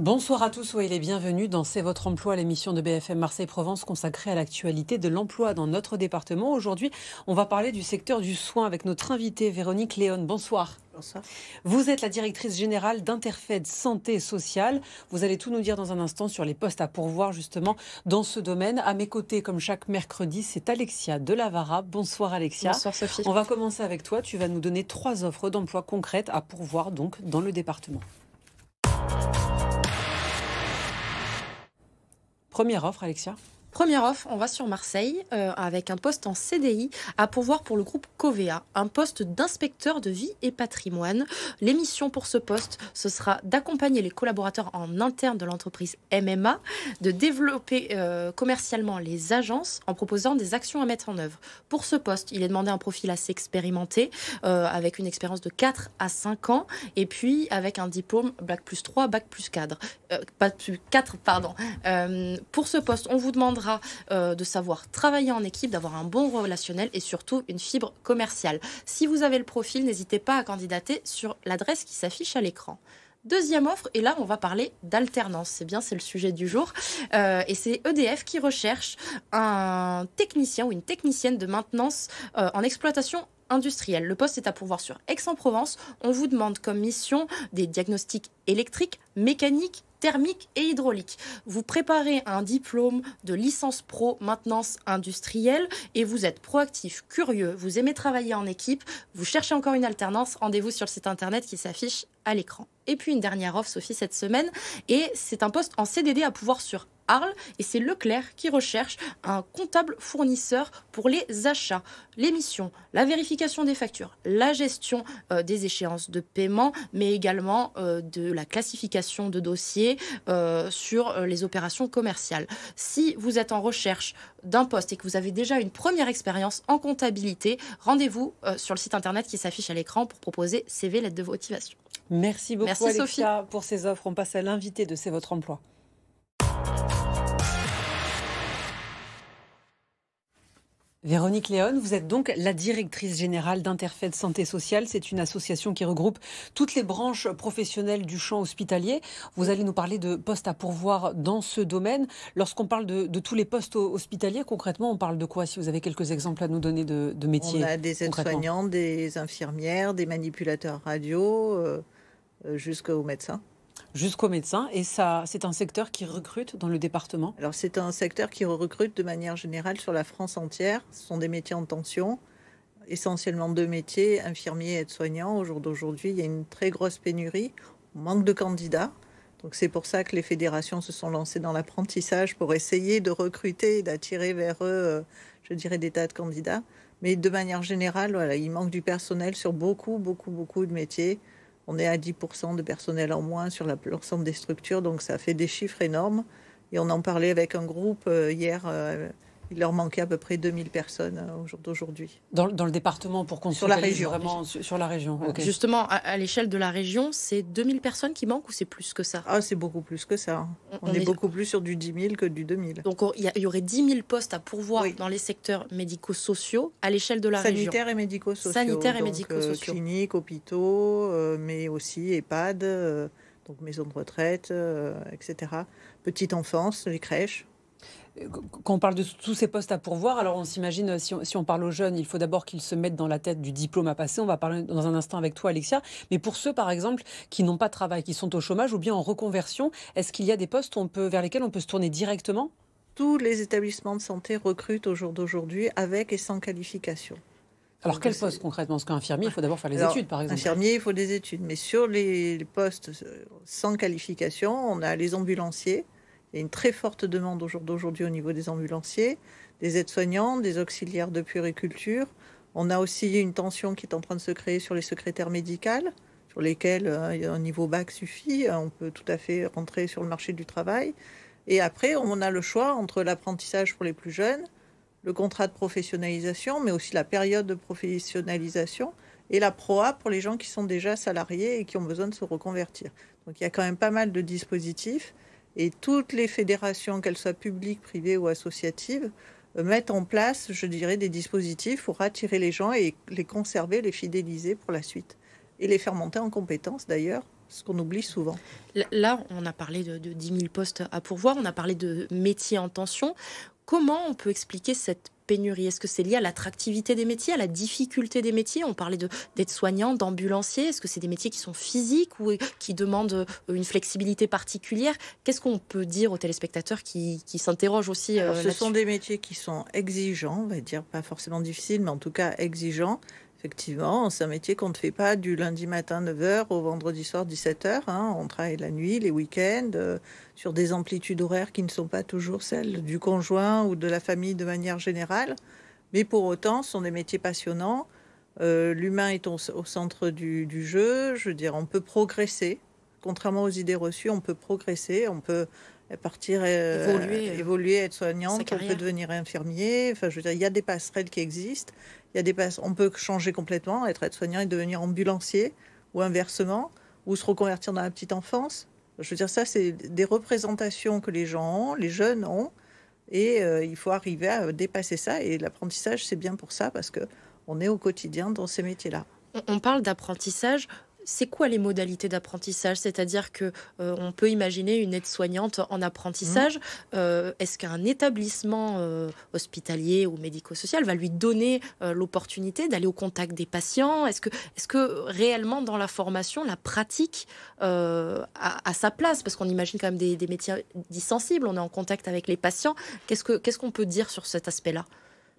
Bonsoir à tous, soyez les bienvenus dans C'est votre emploi, l'émission de BFM Marseille-Provence consacrée à l'actualité de l'emploi dans notre département. Aujourd'hui, on va parler du secteur du soin avec notre invitée Véronique Léon. Bonsoir. Bonsoir. Vous êtes la directrice générale d'Interfed Santé Sociale. Vous allez tout nous dire dans un instant sur les postes à pourvoir justement dans ce domaine. À mes côtés, comme chaque mercredi, c'est Alexia Delavara. Bonsoir Alexia. Bonsoir Sophie. On va commencer avec toi. Tu vas nous donner 3 offres d'emploi concrètes à pourvoir donc dans le département. Première offre, Alexia. Première offre, on va sur Marseille avec un poste en CDI à pourvoir pour le groupe Covea, un poste d'inspecteur de vie et patrimoine. L'émission pour ce poste, ce sera d'accompagner les collaborateurs en interne de l'entreprise MMA, de développer commercialement les agences en proposant des actions à mettre en œuvre. Pour ce poste, il est demandé un profil assez expérimenté, avec une expérience de 4 à 5 ans, et puis avec un diplôme Bac+3, Bac+4. Pour ce poste, on vous demandera de savoir travailler en équipe, d'avoir un bon relationnel et surtout une fibre commerciale. Si vous avez le profil, n'hésitez pas à candidater sur l'adresse qui s'affiche à l'écran. Deuxième offre, et là on va parler d'alternance, c'est le sujet du jour, et c'est EDF qui recherche un technicien ou une technicienne de maintenance en exploitation industrielle. Le poste est à pourvoir sur Aix-en-Provence. On vous demande comme mission des diagnostics électriques, mécaniques, thermique et hydraulique. Vous préparez un diplôme de licence pro maintenance industrielle et vous êtes proactif, curieux, vous aimez travailler en équipe, vous cherchez encore une alternance, rendez-vous sur le site internet qui s'affiche à l'écran. Et puis une dernière offre, Sophie, cette semaine, et c'est un poste en CDD à pouvoir sur Arles, et c'est Leclerc qui recherche un comptable fournisseur pour les achats, les missions, la vérification des factures, la gestion des échéances de paiement, mais également de la classification de dossiers sur les opérations commerciales. Si vous êtes en recherche d'un poste et que vous avez déjà une première expérience en comptabilité, rendez-vous sur le site internet qui s'affiche à l'écran pour proposer CV, lettre de motivation. Merci beaucoup Merci, Alexia Sophie. pour ces offres. On passe à l'invité de C'est votre emploi. Véronique Léon, vous êtes donc la directrice générale d'Interfed Santé Sociale. C'est une association qui regroupe toutes les branches professionnelles du champ hospitalier. Vous allez nous parler de postes à pourvoir dans ce domaine. Lorsqu'on parle de tous les postes hospitaliers, concrètement, on parle de quoi? Si vous avez quelques exemples à nous donner de métiers. On a des aides-soignants, des infirmières, des manipulateurs radio, jusqu'aux médecins. Jusqu'aux médecins. Et ça, c'est un secteur qui recrute dans le département? Alors c'est un secteur qui recrute de manière générale sur la France entière. Ce sont des métiers en tension, essentiellement 2 métiers, infirmiers et aides-soignants. Au jour d'aujourd'hui, il y a une très grosse pénurie, on manque de candidats. Donc c'est pour ça que les fédérations se sont lancées dans l'apprentissage pour essayer de recruter et d'attirer vers eux, je dirais, des tas de candidats. Mais de manière générale, voilà, il manque du personnel sur beaucoup de métiers. On est à 10% de personnel en moins sur l'ensemble des structures, donc ça fait des chiffres énormes. Et on en parlait avec un groupe hier, il leur manquait à peu près 2000 personnes au jour d'aujourd'hui. Dans le département, pour qu'on Sur la focalise région. Vraiment sur la région. Okay. Justement, à l'échelle de la région, c'est 2000 personnes qui manquent ou c'est plus que ça? Ah, c'est beaucoup plus que ça. On est beaucoup plus sur du 10 000 que du 2000. Donc il y aurait 10 000 postes à pourvoir dans les secteurs médico-sociaux à l'échelle de la région. Sanitaires et médico-sociaux. Sanitaires et médico-sociaux. Cliniques, hôpitaux, mais aussi EHPAD, donc maisons de retraite, etc. Petite enfance, les crèches. Quand on parle de tous ces postes à pourvoir, alors on s'imagine, si on parle aux jeunes, il faut d'abord qu'ils se mettent dans la tête du diplôme à passer. On va parler dans un instant avec toi, Alexia. Mais pour ceux, par exemple, qui n'ont pas de travail, qui sont au chômage ou bien en reconversion, est-ce qu'il y a des postes vers lesquels on peut se tourner directement? Tous les établissements de santé recrutent au jour d'aujourd'hui avec et sans qualification. Alors quel poste concrètement? Parce qu'un infirmier, il faut d'abord faire les études, par exemple. Infirmier, il faut des études. Mais sur les postes sans qualification, on a les ambulanciers. Il y a une très forte demande au jour d'aujourd'hui au niveau des ambulanciers, des aides-soignants, des auxiliaires de puériculture. On a aussi une tension qui est en train de se créer sur les secrétaires médicales, sur lesquels un niveau bac suffit. On peut tout à fait rentrer sur le marché du travail. Et après, on a le choix entre l'apprentissage pour les plus jeunes, le contrat de professionnalisation, mais aussi la période de professionnalisation et la PROA pour les gens qui sont déjà salariés et qui ont besoin de se reconvertir. Donc il y a quand même pas mal de dispositifs. Et toutes les fédérations, qu'elles soient publiques, privées ou associatives, mettent en place, je dirais, des dispositifs pour attirer les gens et les conserver, les fidéliser pour la suite. Et les faire monter en compétences d'ailleurs, ce qu'on oublie souvent. Là, on a parlé de 10 000 postes à pourvoir, on a parlé de métiers en tension. Comment on peut expliquer cette pénurie? Est-ce que c'est lié à l'attractivité des métiers, à la difficulté des métiers? On parlait d'aides-soignants, d'ambulanciers. Est-ce que c'est des métiers qui sont physiques ou qui demandent une flexibilité particulière? Qu'est-ce qu'on peut dire aux téléspectateurs qui s'interrogent aussi Ce sont des métiers qui sont exigeants, on va dire, pas forcément difficiles, mais en tout cas exigeants. Effectivement, c'est un métier qu'on ne fait pas du lundi matin 9h au vendredi soir 17h. On travaille la nuit, les week-ends, sur des amplitudes horaires qui ne sont pas toujours celles du conjoint ou de la famille de manière générale. Mais pour autant, ce sont des métiers passionnants. L'humain est au centre du jeu. Je veux dire, on peut progresser. Contrairement aux idées reçues, on peut progresser, on peut partir évoluer, être soignante, on peut devenir infirmier. Enfin, je veux dire, il y a des passerelles qui existent. On peut changer complètement, être aide-soignant et devenir ambulancier, ou inversement, ou se reconvertir dans la petite enfance. Je veux dire, ça, c'est des représentations que les gens ont, les jeunes ont, et il faut arriver à dépasser ça. Et l'apprentissage, c'est bien pour ça, parce qu'on est au quotidien dans ces métiers-là. On parle d'apprentissage. C'est quoi les modalités d'apprentissage? C'est-à-dire que on peut imaginer une aide-soignante en apprentissage. Est-ce qu'un établissement hospitalier ou médico-social va lui donner l'opportunité d'aller au contact des patients? Est-ce que réellement dans la formation, la pratique a sa place? Parce qu'on imagine quand même des métiers dits sensibles. On est en contact avec les patients. Qu'est-ce qu'on peut dire sur cet aspect-là?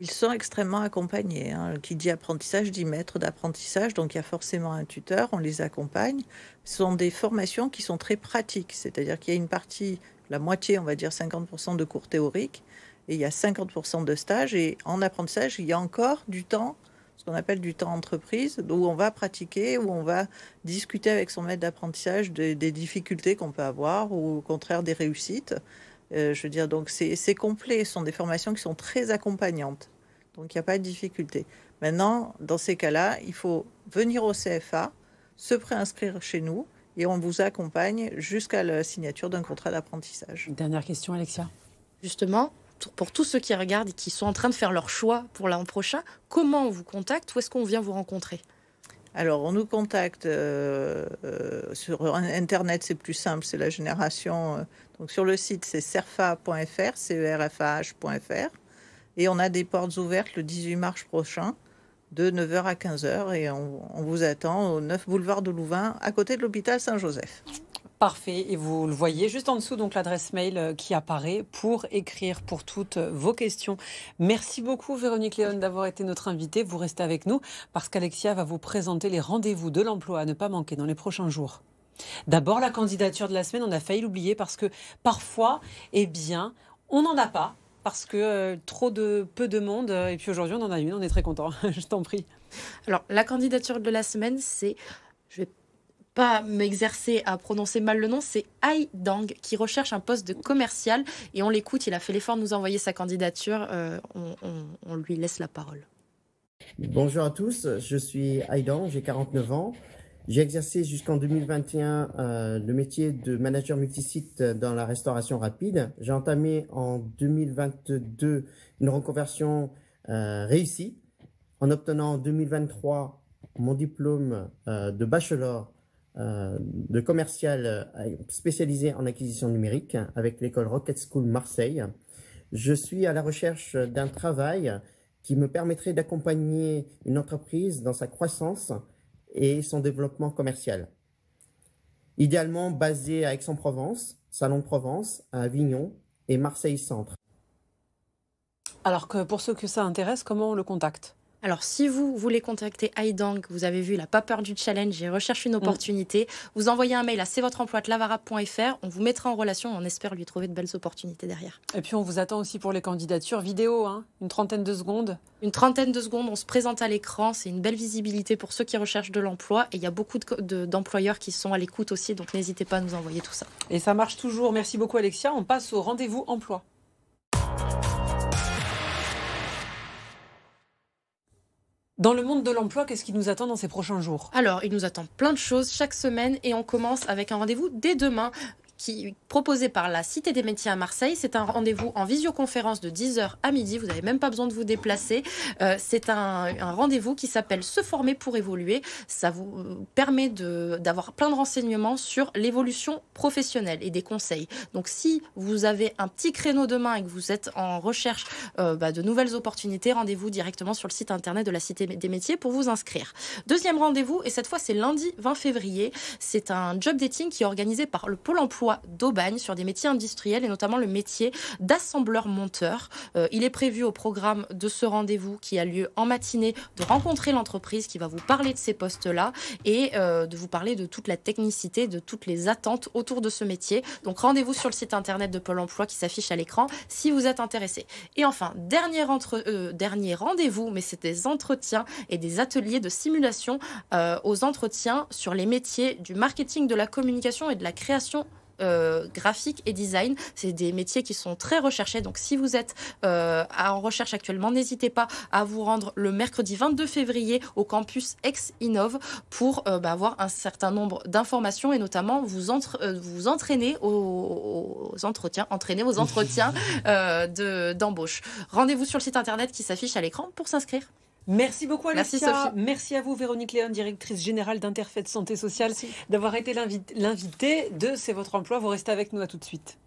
Ils sont extrêmement accompagnés. Qui dit apprentissage dit maître d'apprentissage, donc il y a forcément un tuteur, on les accompagne. Ce sont des formations qui sont très pratiques, c'est-à-dire qu'il y a une partie, la moitié, on va dire 50% de cours théoriques, et il y a 50% de stages. Et en apprentissage, il y a encore du temps, ce qu'on appelle du temps entreprise, où on va pratiquer, où on va discuter avec son maître d'apprentissage des difficultés qu'on peut avoir, ou au contraire des réussites. Je veux dire, donc c'est complet. Ce sont des formations qui sont très accompagnantes. Donc il n'y a pas de difficulté. Maintenant, dans ces cas-là, il faut venir au CFA, se préinscrire chez nous et on vous accompagne jusqu'à la signature d'un contrat d'apprentissage. Dernière question, Alexia. Justement, pour tous ceux qui regardent et qui sont en train de faire leur choix pour l'an prochain, comment on vous contacte? Où est-ce qu'on vient vous rencontrer? Alors, on nous contacte sur Internet, c'est plus simple, c'est la génération. Donc, sur le site, c'est cerfa.fr, cerfah.fr. Et on a des portes ouvertes le 18 mars prochain, de 9h à 15h. Et on vous attend au 9 boulevard de Louvain, à côté de l'hôpital Saint-Joseph. Parfait. Et vous le voyez juste en dessous, donc l'adresse mail qui apparaît pour écrire pour toutes vos questions. Merci beaucoup, Véronique Léon, d'avoir été notre invitée. Vous restez avec nous parce qu'Alexia va vous présenter les rendez-vous de l'emploi à ne pas manquer dans les prochains jours. D'abord, la candidature de la semaine, on a failli l'oublier parce que parfois, on n'en a pas. Parce que peu de monde. Et puis aujourd'hui, on en a une. On est très contents. Je t'en prie. Alors, la candidature de la semaine, c'est... Je vais pas m'exercer à prononcer mal le nom, c'est Ai Dang qui recherche un poste de commercial. Et on l'écoute, il a fait l'effort de nous envoyer sa candidature. On lui laisse la parole. Bonjour à tous, je suis Ai Dang, j'ai 49 ans. J'ai exercé jusqu'en 2021 le métier de manager multisite dans la restauration rapide. J'ai entamé en 2022 une reconversion réussie en obtenant en 2023 mon diplôme de bachelor de commercial spécialisé en acquisition numérique avec l'école Rocket School Marseille. Je suis à la recherche d'un travail qui me permettrait d'accompagner une entreprise dans sa croissance et son développement commercial. Idéalement basé à Aix-en-Provence, Salon de Provence, à Avignon et Marseille-Centre. Alors que pour ceux que ça intéresse, comment on le contacte ? Alors, si vous voulez contacter Ai Dang, vous avez vu, il n'a pas peur du challenge et recherche une opportunité, vous envoyez un mail à cvotreemploi@lavara.fr, on vous mettra en relation et on espère lui trouver de belles opportunités derrière. Et puis, on vous attend aussi pour les candidatures vidéo, une trentaine de secondes. Une trentaine de secondes, on se présente à l'écran, c'est une belle visibilité pour ceux qui recherchent de l'emploi et il y a beaucoup d'employeurs qui sont à l'écoute aussi, donc n'hésitez pas à nous envoyer tout ça. Et ça marche toujours. Merci beaucoup, Alexia. On passe au rendez-vous emploi. Dans le monde de l'emploi, qu'est-ce qui nous attend dans ces prochains jours ? Alors, il nous attend plein de choses chaque semaine et on commence avec un rendez-vous dès demain. proposé par la Cité des métiers à Marseille. C'est un rendez-vous en visioconférence de 10h à midi. Vous n'avez même pas besoin de vous déplacer. C'est un rendez-vous qui s'appelle Se former pour évoluer. Ça vous permet d'avoir plein de renseignements sur l'évolution professionnelle et des conseils. Donc si vous avez un petit créneau demain et que vous êtes en recherche de nouvelles opportunités, rendez-vous directement sur le site internet de la Cité des métiers pour vous inscrire. Deuxième rendez-vous, et cette fois c'est lundi 20 février. C'est un job dating qui est organisé par le Pôle emploi d'Aubagne sur des métiers industriels et notamment le métier d'assembleur-monteur. Il est prévu au programme de ce rendez-vous qui a lieu en matinée de rencontrer l'entreprise qui va vous parler de ces postes-là et de vous parler de toute la technicité, de toutes les attentes autour de ce métier. Donc rendez-vous sur le site internet de Pôle emploi qui s'affiche à l'écran si vous êtes intéressé. Et enfin, dernier rendez-vous, mais c'est des entretiens et des ateliers de simulation aux entretiens sur les métiers du marketing, de la communication et de la création graphique et design. C'est des métiers qui sont très recherchés. Donc si vous êtes en recherche actuellement, n'hésitez pas à vous rendre le mercredi 22 février au campus Ex-Innov pour avoir un certain nombre d'informations et notamment vous entraîner aux entretiens d'embauche. Rendez-vous sur le site internet qui s'affiche à l'écran pour s'inscrire. Merci beaucoup Alexia. Merci Sophie. Merci à vous Véronique Léon, directrice générale d'Interfed Santé Sociale, d'avoir été l'invitée de C'est votre emploi. Vous restez avec nous, à tout de suite.